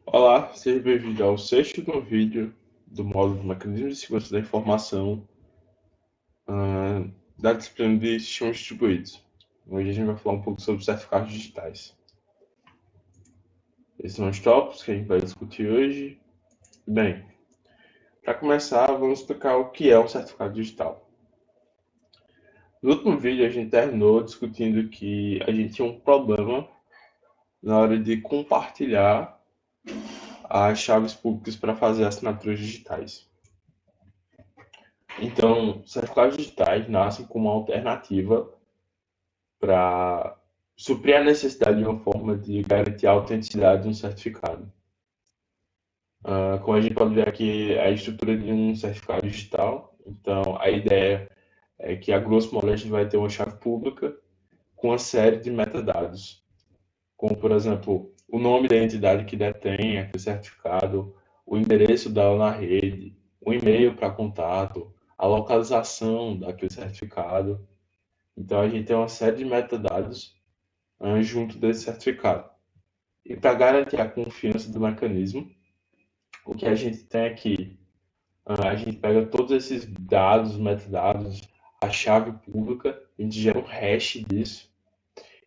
Olá, seja bem-vindo ao sexto vídeo do módulo de Mecanismos de Segurança da Informação ah, da disciplina de Sistemas Distribuídos. Hoje a gente vai falar um pouco sobre certificados digitais. Esses são os tópicos que a gente vai discutir hoje. Bem, para começar, vamos explicar o que é um certificado digital. No último vídeo, a gente terminou discutindo que a gente tinha um problema na hora de compartilhar as chaves públicas para fazer assinaturas digitais. Então, certificados digitais nascem como uma alternativa para suprir a necessidade de uma forma de garantir a autenticidade de um certificado. Como a gente pode ver aqui, a estrutura de um certificado digital. Então, a ideia é que, a grosso modo, a gente vai ter uma chave pública com uma série de metadados, como, por exemplo, o nome da entidade que detém aquele certificado, o endereço dela na rede, o e-mail para contato, a localização daquele certificado. Então, a gente tem uma série de metadados junto desse certificado. E para garantir a confiança do mecanismo, o que a gente tem aqui, a gente pega todos esses dados, metadados, a chave pública, a gente gera um hash disso,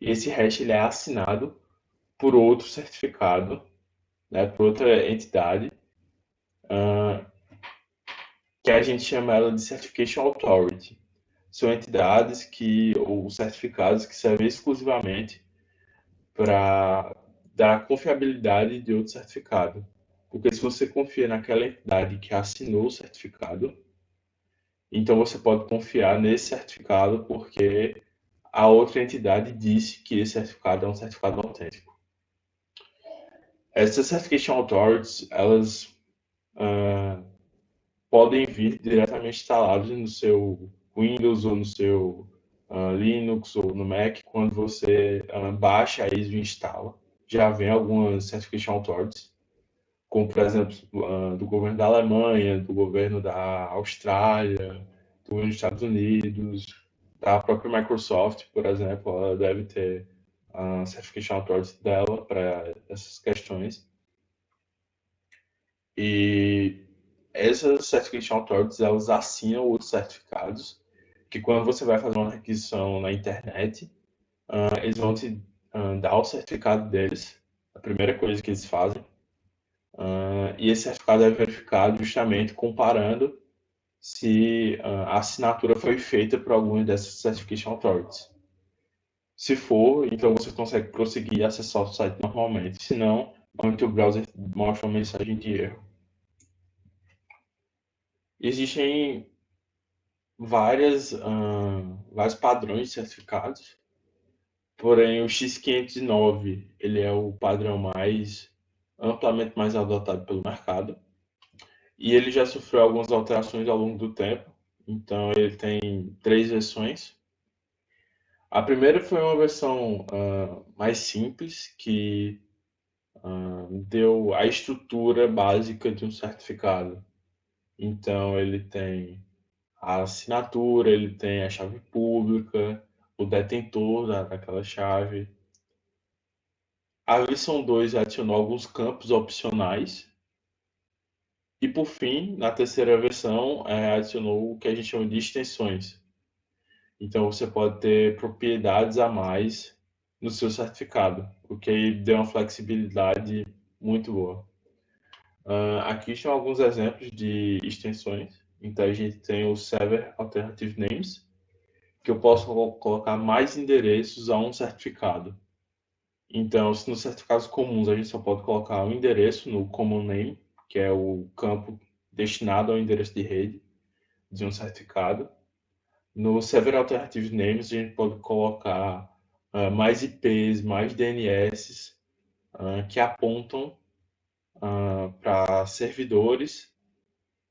e esse hash ele é assinado por outro certificado, né, por outra entidade, que a gente chama ela de Certification Authority. São entidades ou certificados que servem exclusivamente para dar confiabilidade de outro certificado. Porque se você confia naquela entidade que assinou o certificado, então você pode confiar nesse certificado porque a outra entidade disse que esse certificado é um certificado autêntico. Essas certification authorities, elas ah, podem vir diretamente instaladas no seu Windows ou no seu Linux ou no Mac quando você baixa a ISO e instala. Já vem algumas certification authorities como por exemplo do governo da Alemanha, do governo da Austrália, do governo dos Estados Unidos, da própria Microsoft, por exemplo, ela deve ter a Certification Authority dela para essas questões. E essas Certification Authorities, elas assinam outros certificados, que quando você vai fazer uma requisição na internet, eles vão te dar o certificado deles, a primeira coisa que eles fazem. E esse certificado é verificado justamente comparando se a assinatura foi feita por alguma dessas certification authorities. Se for, então você consegue prosseguir e acessar o site normalmente. Se não, normalmente o browser mostra uma mensagem de erro. Existem vários padrões de certificados, porém o X509 ele é o padrão mais amplamente mais adotado pelo mercado. E ele já sofreu algumas alterações ao longo do tempo. Então ele tem três versões. A primeira foi uma versão mais simples, que deu a estrutura básica de um certificado. Então ele tem a assinatura, ele tem a chave pública, o detentor daquela chave. A versão 2 adicionou alguns campos opcionais. E por fim, na terceira versão, adicionou o que a gente chama de extensões. Então você pode ter propriedades a mais no seu certificado, o que aí deu uma flexibilidade muito boa. Aqui estão alguns exemplos de extensões. Então a gente tem o Server Alternative Names, que eu posso colocar mais endereços a um certificado. Então, se nos certificados comuns a gente só pode colocar um endereço no Common Name, que é o campo destinado ao endereço de rede de um certificado, no Server Alternative Names, a gente pode colocar mais IPs, mais DNS que apontam para servidores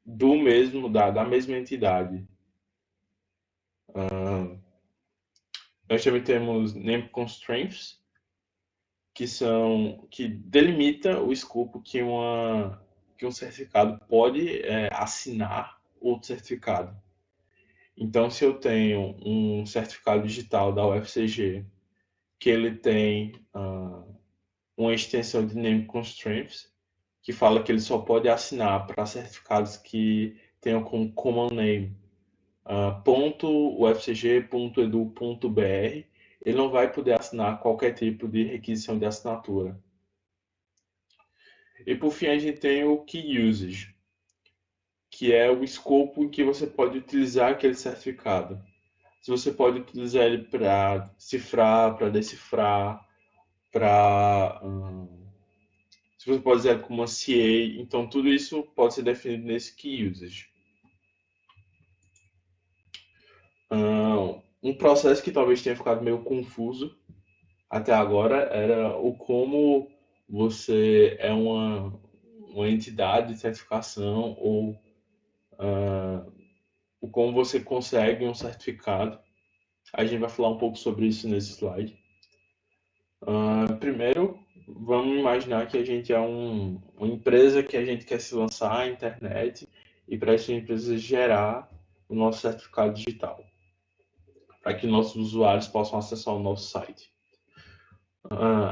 da mesma entidade. Nós também temos Name Constraints, que delimita o escopo que um certificado pode assinar outro certificado. Então, se eu tenho um certificado digital da UFCG que ele tem uma extensão de name constraints, que fala que ele só pode assinar para certificados que tenham como common name .ufcg.edu.br. Ele não vai poder assinar qualquer tipo de requisição de assinatura. E por fim a gente tem o Key Usage, que é o escopo em que você pode utilizar aquele certificado. Se você pode utilizar ele para cifrar, para decifrar, para se você pode usar ele como uma CA, então tudo isso pode ser definido nesse Key Usage. Um processo que talvez tenha ficado meio confuso até agora era o como você é uma entidade de certificação ou o como você consegue um certificado. A gente vai falar um pouco sobre isso nesse slide. Primeiro, vamos imaginar que a gente é uma empresa que a gente quer se lançar à internet e para essa empresa gerar o nosso certificado digital, para que nossos usuários possam acessar o nosso site.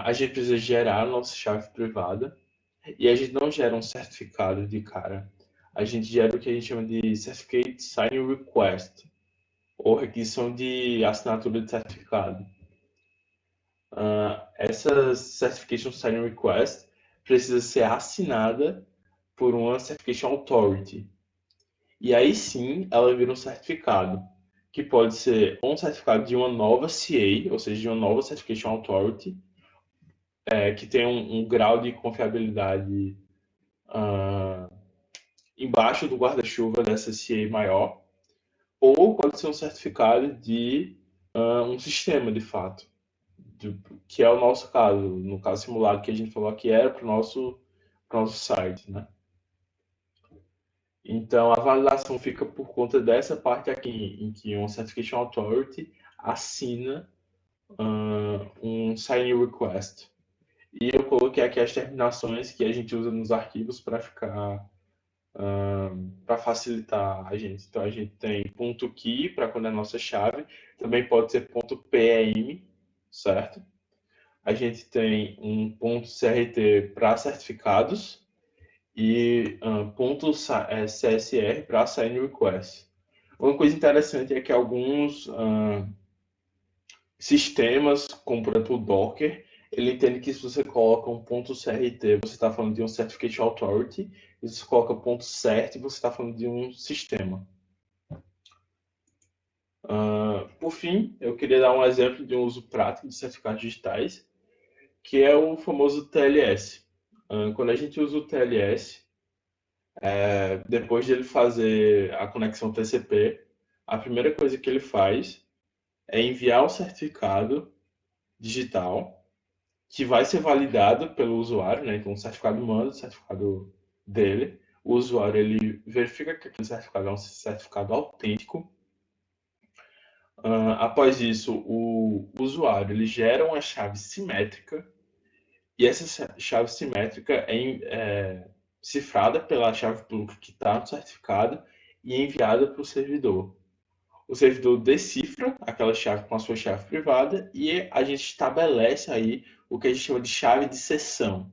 A gente precisa gerar a nossa chave privada e a gente não gera um certificado de cara. A gente gera o que a gente chama de Certificate Sign Request, ou requisição de assinatura de certificado. Essa Certification Sign Request precisa ser assinada por uma Certification Authority. E aí sim ela vira um certificado, que pode ser um certificado de uma nova CA, ou seja, de uma nova Certification Authority, que tem um grau de confiabilidade embaixo do guarda-chuva dessa CA maior, ou pode ser um certificado de um sistema de fato, que é o nosso caso, no caso simulado que a gente falou aqui era para o nosso site, né? Então a validação fica por conta dessa parte aqui, em que um Certification Authority assina um sign request. E eu coloquei aqui as terminações que a gente usa nos arquivos para ficar para facilitar a gente. Então a gente tem ponto .key para quando é a nossa chave, também pode ser ponto .pem, certo? A gente tem um ponto CRT para certificados e ponto CSR para sign request. Uma coisa interessante é que alguns sistemas, como por exemplo o Docker, ele entende que se você coloca um ponto CRT, você está falando de um Certificate Authority, e se você coloca ponto CERT, você está falando de um sistema. Por fim, eu queria dar um exemplo de um uso prático de certificados digitais, que é o famoso TLS. Quando a gente usa o TLS, depois de ele fazer a conexão TCP, a primeira coisa que ele faz é enviar o certificado digital, que vai ser validado pelo usuário, né? Então o certificado manda o certificado dele, o usuário ele verifica que aquele certificado é um certificado autêntico. Após isso, o usuário ele gera uma chave simétrica e essa chave simétrica é cifrada pela chave pública que está no certificado e enviada para o servidor. O servidor decifra aquela chave com a sua chave privada e a gente estabelece aí o que a gente chama de chave de sessão.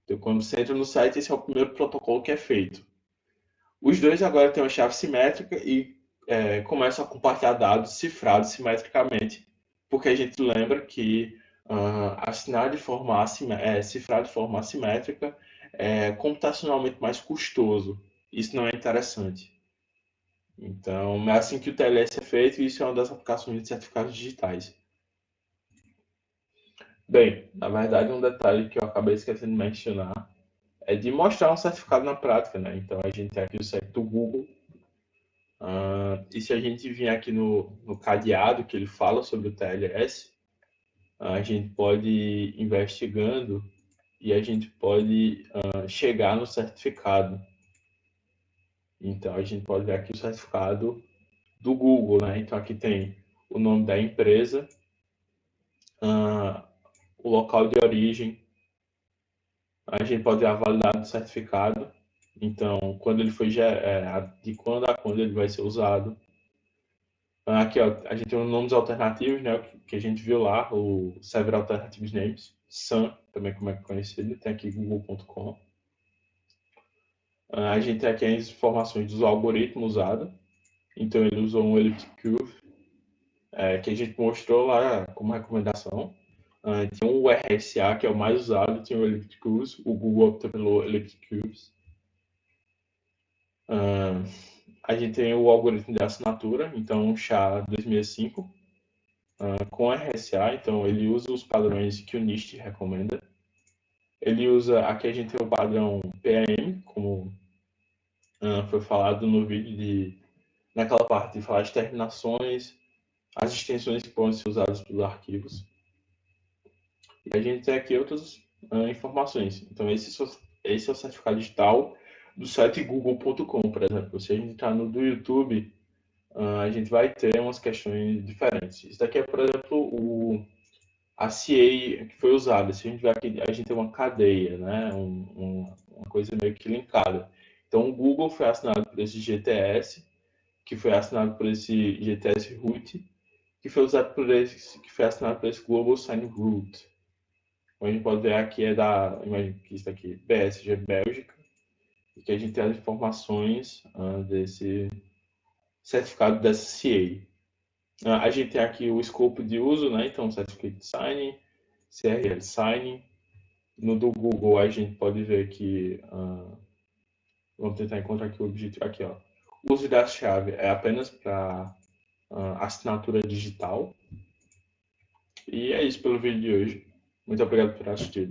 Então, quando você entra no site, esse é o primeiro protocolo que é feito. Os dois agora têm uma chave simétrica e começam a compartilhar dados cifrados simetricamente, porque a gente lembra que assinar de forma cifrar de forma assimétrica é computacionalmente mais custoso. Isso não é interessante. Então, é assim que o TLS é feito e isso é uma das aplicações de certificados digitais. Bem, na verdade, um detalhe que eu acabei esquecendo de mencionar é de mostrar um certificado na prática, né? Então, a gente tem aqui o site do Google. E se a gente vir aqui no cadeado que ele fala sobre o TLS, a gente pode ir investigando e a gente pode chegar no certificado. Então, a gente pode ver aqui o certificado do Google, né? Então, aqui tem o nome da empresa, o local de origem, a gente pode ver a validade do certificado, então quando ele foi de quando a quando ele vai ser usado. Aqui ó, a gente tem os nomes alternativos, né, que a gente viu lá, o Server Alternative Names, SAN, também como é conhecido, tem aqui google.com. A gente tem aqui as informações dos algoritmos usados. Então ele usou um elliptic curve, que a gente mostrou lá como recomendação. Tem o RSA, que é o mais usado, tem o elliptic curves. O Google optou pelo elliptic curves. A gente tem o algoritmo de assinatura, então o SHA-265, com RSA, então ele usa os padrões que o NIST recomenda. Ele usa, aqui a gente tem o padrão PAM, como foi falado no vídeo, naquela parte de falar de terminações, as extensões que podem ser usadas pelos arquivos. E a gente tem aqui outras informações. Então esse é o certificado digital do site google.com, por exemplo. Se a gente entrar no do YouTube, a gente vai ter umas questões diferentes. Isso daqui é, por exemplo, a CA que foi usada. Se a gente vê aqui, a gente tem uma cadeia, né? Uma coisa meio que linkada. Então, o Google foi assinado por esse GTS, que foi assinado por esse GTS Root, que foi usado por esse, que foi assinado por esse Global Sign Root. Como a gente pode ver aqui imagino que isso aqui, BSG Bélgica, e que a gente tem as informações desse certificado dessa CA. A gente tem aqui o escopo de uso, né? Então, Certificate Signing, CRL Signing. No do Google, a gente pode ver que... vamos tentar encontrar aqui o objetivo. Aqui, ó. O uso da chave é apenas para assinatura digital. E é isso pelo vídeo de hoje. Muito obrigado por assistir.